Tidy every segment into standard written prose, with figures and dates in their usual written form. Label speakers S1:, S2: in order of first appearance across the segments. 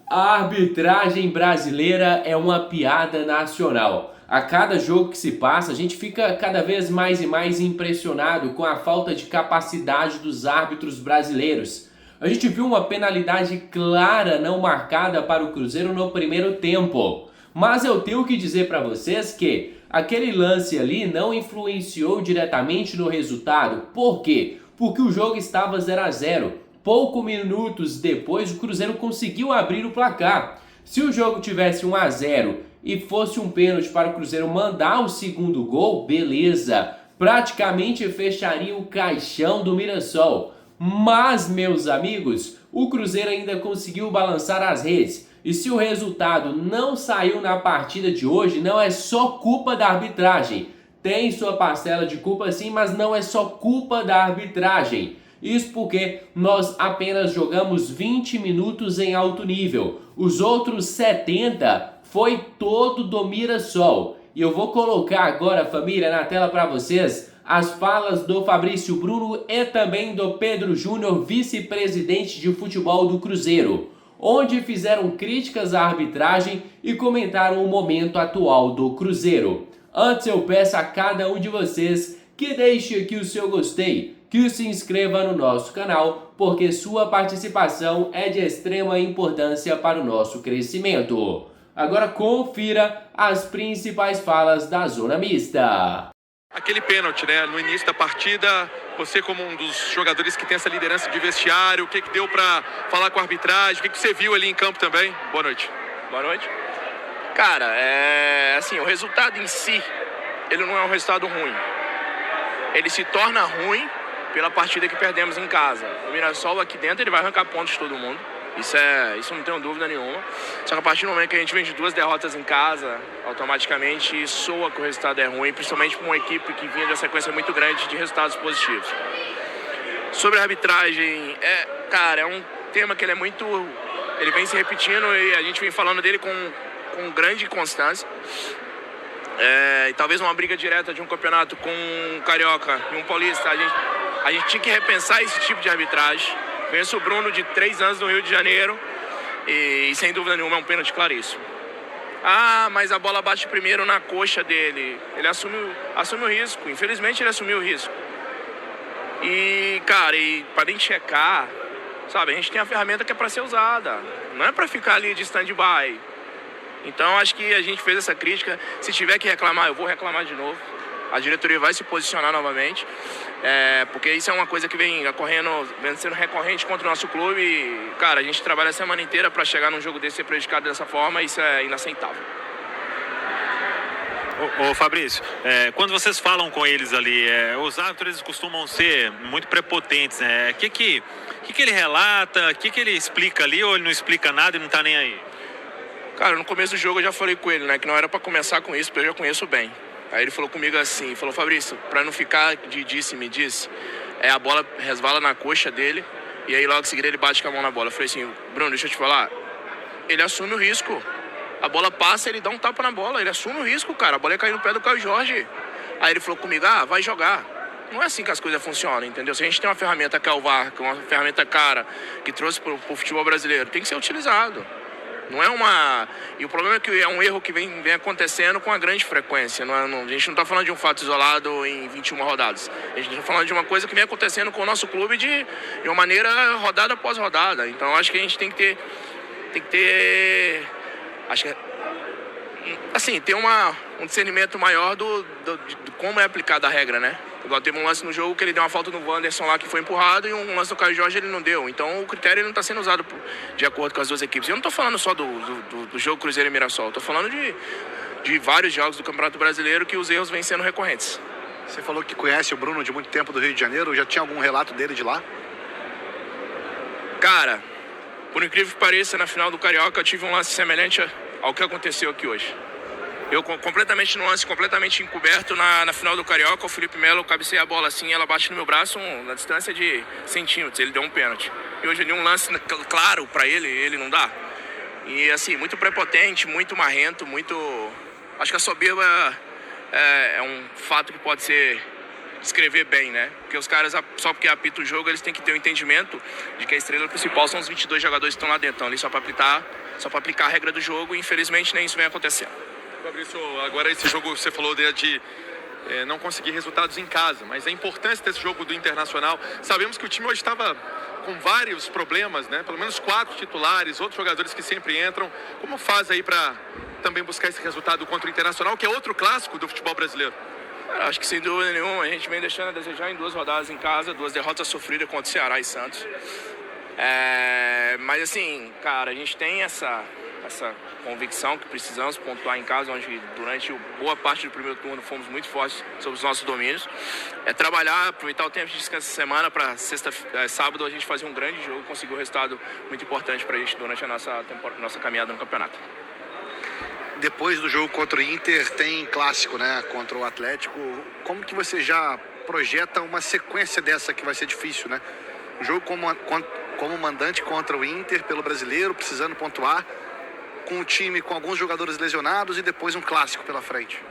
S1: A arbitragem brasileira é uma piada nacional. A cada jogo que se passa, a gente fica cada vez mais e mais impressionado com a falta de capacidade dos árbitros brasileiros. A gente viu uma penalidade clara não marcada para o Cruzeiro no primeiro tempo. Mas eu tenho que dizer para vocês que aquele lance ali não influenciou diretamente no resultado. Por quê? Porque o jogo estava 0 a 0. Poucos minutos depois, o Cruzeiro conseguiu abrir o placar. Se o jogo tivesse 1 a 0 e fosse um pênalti para o Cruzeiro mandar o segundo gol, beleza. Praticamente fecharia o caixão do Mirassol. Mas, meus amigos, o Cruzeiro ainda conseguiu balançar as redes. E se o resultado não saiu na partida de hoje, não é só culpa da arbitragem. Tem sua parcela de culpa sim, mas não é só culpa da arbitragem. Isso porque nós apenas jogamos 20 minutos em alto nível. Os outros 70 foi todo do Mirassol. E eu vou colocar agora, família, na tela para vocês as falas do Fabrício Bruno e também do Pedro Júnior, vice-presidente de futebol do Cruzeiro, onde fizeram críticas à arbitragem e comentaram o momento atual do Cruzeiro. Antes eu peço a cada um de vocês que deixe aqui o seu gostei, que se inscreva no nosso canal, porque sua participação é de extrema importância para o nosso crescimento. Agora confira as principais falas da Zona Mista.
S2: Aquele pênalti, né? No início da partida, você como um dos jogadores que tem essa liderança de vestiário, o que deu para falar com a arbitragem? O que você viu ali em campo também? Boa noite.
S3: Boa noite. Cara, assim, o resultado em si, ele não é um resultado ruim. Ele se torna ruim pela partida que perdemos em casa. O Mirassol aqui dentro, ele vai arrancar pontos de todo mundo. Isso não tenho dúvida nenhuma. Só que a partir do momento que a gente vem de 2 derrotas em casa, automaticamente soa que o resultado é ruim, principalmente para uma equipe que vinha de uma sequência muito grande de resultados positivos. Sobre a arbitragem, cara, é um tema que ele vem se repetindo e a gente vem falando dele com grande constância. E talvez uma briga direta de um campeonato com um carioca e um paulista, a gente tinha que repensar esse tipo de arbitragem. Conheço o Bruno de 3 anos no Rio de Janeiro e sem dúvida nenhuma é um pênalti claríssimo. Ah, mas a bola bate primeiro na coxa dele. Ele assume o risco, infelizmente ele assumiu o risco. E, cara, para nem checar, sabe, a gente tem a ferramenta que é para ser usada, não é para ficar ali de stand-by. Então acho que a gente fez essa crítica. Se tiver que reclamar, eu vou reclamar de novo. A diretoria vai se posicionar novamente, porque isso é uma coisa que vem sendo recorrente contra o nosso clube. E, cara, a gente trabalha a semana inteira para chegar num jogo desse ser prejudicado dessa forma, e isso é inaceitável.
S4: Ô Fabrício, quando vocês falam com eles ali, os árbitros costumam ser muito prepotentes, né? O que ele relata, o que ele explica ali, ou ele não explica nada e não tá nem aí?
S3: Cara, no começo do jogo eu já falei com ele, né, que não era para começar com isso, porque eu já conheço bem. Aí ele falou comigo assim, falou: Fabrício, para não ficar de disse-me-disse, a bola resvala na coxa dele e aí logo em seguida ele bate com a mão na bola. Eu falei assim: Bruno, deixa eu te falar, ele assume o risco. A bola passa, ele dá um tapa na bola, ele assume o risco, cara. A bola ia cair no pé do Caio Jorge. Aí ele falou comigo: vai jogar. Não é assim que as coisas funcionam, entendeu? Se a gente tem uma ferramenta que é o VAR, que é uma ferramenta cara, que trouxe pro futebol brasileiro, tem que ser utilizado. Não é uma... E o problema é que é um erro que vem acontecendo com uma grande frequência. A gente não está falando de um fato isolado em 21 rodadas. A gente está falando de uma coisa que vem acontecendo com o nosso clube de uma maneira rodada após rodada. Então acho que a gente tem que ter acho que assim, ter um discernimento maior de como é aplicada a regra, né? Igual teve um lance no jogo que ele deu uma falta no Wanderson lá que foi empurrado, e um lance do Caio Jorge ele não deu. Então o critério ele não está sendo usado de acordo com as duas equipes. Eu não estou falando só do jogo Cruzeiro e Mirassol, estou falando de vários jogos do Campeonato Brasileiro que os erros vêm sendo recorrentes.
S5: Você falou que conhece o Bruno de muito tempo do Rio de Janeiro, já tinha algum relato dele de lá?
S3: Cara, por incrível que pareça, na final do Carioca eu tive um lance semelhante ao que aconteceu aqui hoje. Eu completamente no lance, completamente encoberto na final do Carioca, o Felipe Melo cabeceia a bola assim, ela bate no meu braço na distância de centímetros, ele deu um pênalti. E hoje eu dei um lance claro pra ele não dá. E assim, muito prepotente, muito marrento, muito... Acho que a soberba é um fato que pode ser descrever bem, né? Porque os caras, só porque apita o jogo, eles têm que ter o entendimento de que a estrela principal são os 22 jogadores que estão lá dentro. Então, ali só para aplicar a regra do jogo, e infelizmente nem isso vem acontecendo.
S2: Fabrício, agora esse jogo você falou de não conseguir resultados em casa, mas a importância desse jogo do Internacional, sabemos que o time hoje estava com vários problemas, né? Pelo menos 4 titulares, outros jogadores que sempre entram. Como faz aí para também buscar esse resultado contra o Internacional, que é outro clássico do futebol brasileiro?
S3: Cara, acho que sem dúvida nenhuma a gente vem deixando a desejar em 2 rodadas em casa, 2 derrotas sofridas contra o Ceará e Santos. Mas assim, cara, a gente tem essa convicção que precisamos pontuar em casa, onde durante boa parte do primeiro turno fomos muito fortes sobre os nossos domínios. Trabalhar, aproveitar o tempo de descanso essa semana para sábado a gente fazer um grande jogo e conseguir um resultado muito importante para a gente durante a nossa caminhada no campeonato.
S5: Depois do jogo contra o Inter tem clássico, né? Contra o Atlético. Como que você já projeta uma sequência dessa que vai ser difícil, né? O jogo como mandante contra o Inter pelo Brasileiro, precisando pontuar, com o time com alguns jogadores lesionados e depois um clássico pela frente.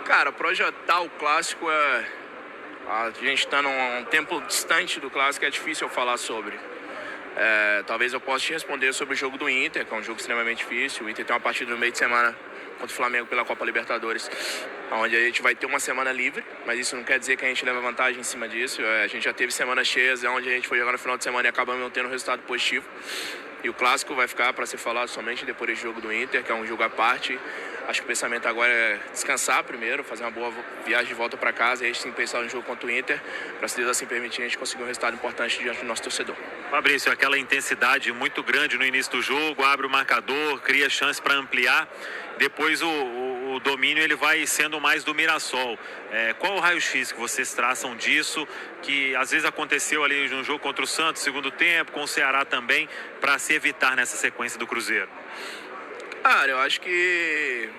S3: Cara, projetar o clássico a gente está num tempo distante do clássico, é difícil eu falar sobre. Talvez eu possa te responder sobre o jogo do Inter, que é um jogo extremamente difícil. O Inter tem uma partida no meio de semana contra o Flamengo pela Copa Libertadores, onde a gente vai ter uma semana livre, mas isso não quer dizer que a gente leva vantagem em cima disso. A gente já teve semanas cheias, onde a gente foi jogar no final de semana e acabamos não tendo um resultado positivo. E o clássico vai ficar para ser falado somente depois do jogo do Inter, que é um jogo à parte. Acho que o pensamento agora é descansar primeiro, fazer uma boa viagem de volta para casa e aí sim pensar no jogo contra o Inter, para se Deus assim permitir a gente conseguir um resultado importante diante do nosso torcedor.
S4: Fabrício, aquela intensidade muito grande no início do jogo, abre o marcador, cria chance para ampliar. Depois o domínio ele vai sendo mais do Mirassol. Qual o raio-x que vocês traçam disso, que às vezes aconteceu ali no jogo contra o Santos, segundo tempo, com o Ceará também, para se evitar nessa sequência do Cruzeiro?
S3: Cara, eu acho que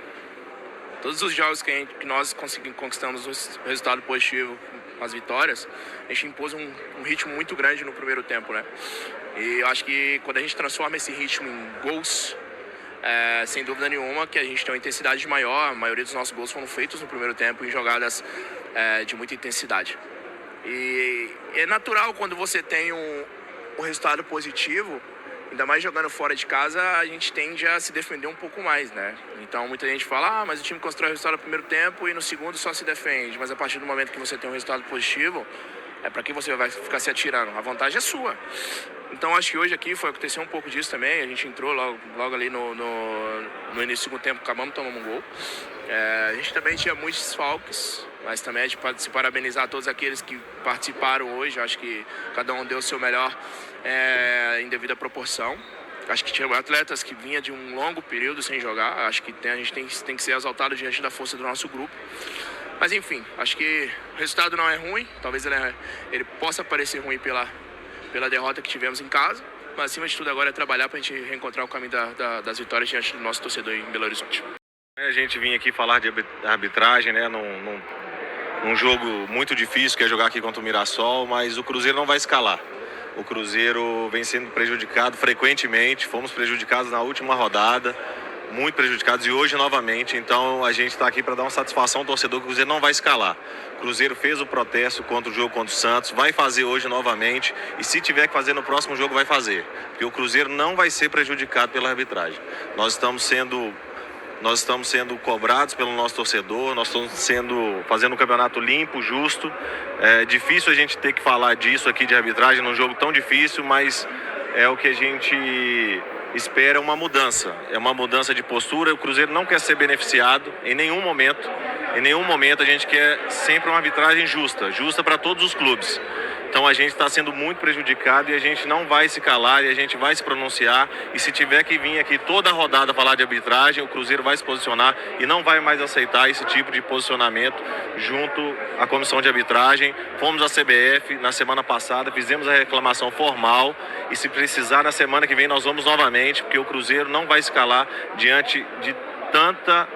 S3: todos os jogos que nós conquistamos um resultado positivo, as vitórias, a gente impôs um ritmo muito grande no primeiro tempo, né? E eu acho que quando a gente transforma esse ritmo em gols, sem dúvida nenhuma que a gente tem uma intensidade maior. A maioria dos nossos gols foram feitos no primeiro tempo em jogadas de muita intensidade. E é natural quando você tem um resultado positivo, ainda mais jogando fora de casa, a gente tende a se defender um pouco mais, né? Então muita gente fala, mas o time constrói o resultado no primeiro tempo e no segundo só se defende. Mas a partir do momento que você tem um resultado positivo, para que você vai ficar se atirando? A vantagem é sua. Então acho que hoje aqui aconteceu um pouco disso também. A gente entrou logo ali no início do segundo tempo, acabamos tomando um gol. A gente também tinha muitos desfalques, mas também a gente pode se parabenizar a todos aqueles que participaram hoje. Acho que cada um deu o seu melhor em devida proporção. Acho que tinha atletas que vinham de um longo período sem jogar. Acho que a gente tem que ser exaltado diante da força do nosso grupo. Mas enfim, acho que o resultado não é ruim. Talvez ele possa parecer ruim pela derrota que tivemos em casa. Mas acima de tudo agora é trabalhar para a gente reencontrar o caminho das vitórias diante do nosso torcedor em Belo Horizonte.
S6: A gente vinha aqui falar de arbitragem, né? Num jogo muito difícil que é jogar aqui contra o Mirassol, mas o Cruzeiro não vai escalar. O Cruzeiro vem sendo prejudicado frequentemente, fomos prejudicados na última rodada, muito prejudicados, e hoje novamente. Então a gente está aqui para dar uma satisfação ao torcedor que o Cruzeiro não vai escalar. O Cruzeiro fez o protesto contra o jogo contra o Santos, vai fazer hoje novamente, e se tiver que fazer no próximo jogo vai fazer, porque o Cruzeiro não vai ser prejudicado pela arbitragem. Nós estamos sendo cobrados pelo nosso torcedor, nós estamos fazendo um campeonato limpo, justo. É difícil a gente ter que falar disso aqui de arbitragem num jogo tão difícil, mas é o que a gente espera, uma mudança. É uma mudança de postura. O Cruzeiro não quer ser beneficiado em nenhum momento. Em nenhum momento a gente quer sempre uma arbitragem justa para todos os clubes. Então a gente está sendo muito prejudicado e a gente não vai se calar e a gente vai se pronunciar. E se tiver que vir aqui toda a rodada falar de arbitragem, o Cruzeiro vai se posicionar e não vai mais aceitar esse tipo de posicionamento junto à comissão de arbitragem. Fomos à CBF na semana passada, fizemos a reclamação formal e se precisar na semana que vem nós vamos novamente, porque o Cruzeiro não vai se calar diante de tanta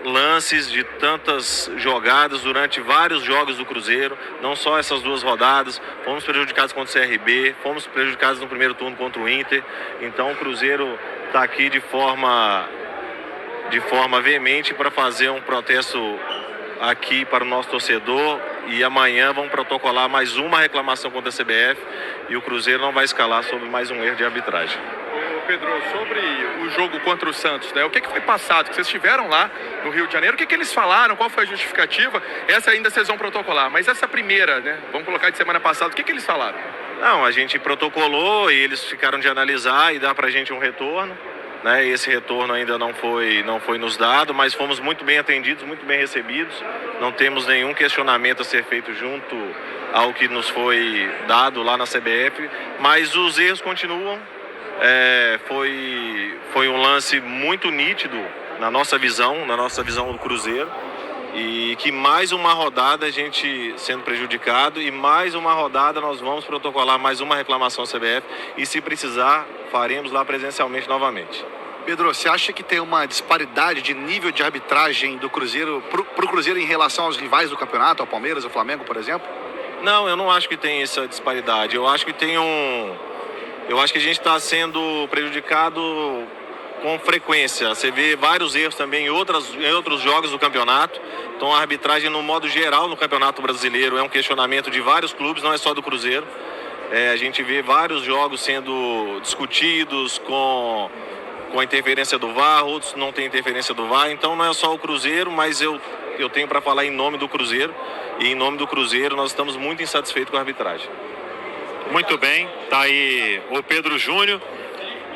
S6: lances, de tantas jogadas durante vários jogos do Cruzeiro, não só essas 2 rodadas. Fomos prejudicados contra o CRB, fomos prejudicados no primeiro turno contra o Inter. Então o Cruzeiro está aqui de forma veemente para fazer um protesto aqui para o nosso torcedor e amanhã vamos protocolar mais uma reclamação contra a CBF e o Cruzeiro não vai escalar sobre mais um erro de arbitragem.
S2: Ô Pedro, sobre o jogo contra o Santos, né? O que foi passado? Que vocês estiveram lá no Rio de Janeiro, o que eles falaram? Qual foi a justificativa? Essa ainda vocês vão protocolar, mas essa primeira, né? Vamos colocar de semana passada, o que eles falaram?
S6: Não, a gente protocolou e eles ficaram de analisar e dar pra gente um retorno, né? Esse retorno ainda não foi nos dado, mas fomos muito bem atendidos, muito bem recebidos. Não temos nenhum questionamento a ser feito junto ao que nos foi dado lá na CBF, mas os erros continuam. Foi um lance muito nítido na nossa visão do Cruzeiro, e que mais uma rodada a gente sendo prejudicado e mais uma rodada nós vamos protocolar mais uma reclamação à CBF e se precisar faremos lá presencialmente novamente.
S5: Pedro, você acha que tem uma disparidade de nível de arbitragem do Cruzeiro pro Cruzeiro em relação aos rivais do campeonato, ao Palmeiras, ao Flamengo, por exemplo?
S6: Não, eu não acho que tem essa disparidade. Eu acho que a gente está sendo prejudicado com frequência. Você vê vários erros também em outros jogos do campeonato. Então a arbitragem no modo geral no Campeonato Brasileiro é um questionamento de vários clubes, não é só do Cruzeiro. A gente vê vários jogos sendo discutidos com a interferência do VAR, outros não tem interferência do VAR. Então não é só o Cruzeiro, mas eu tenho para falar em nome do Cruzeiro. E em nome do Cruzeiro nós estamos muito insatisfeitos com a arbitragem.
S4: Muito bem, tá aí o Pedro Júnior,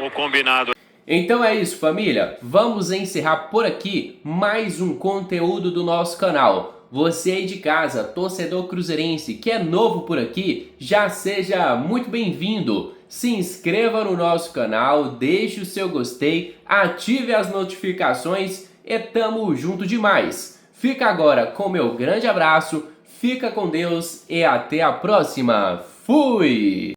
S4: o combinado.
S1: Então é isso, família. Vamos encerrar por aqui mais um conteúdo do nosso canal. Você aí de casa, torcedor cruzeirense, que é novo por aqui, já seja muito bem-vindo. Se inscreva no nosso canal, deixe o seu gostei, ative as notificações e tamo junto demais. Fica agora com meu grande abraço, fica com Deus e até a próxima. Fui!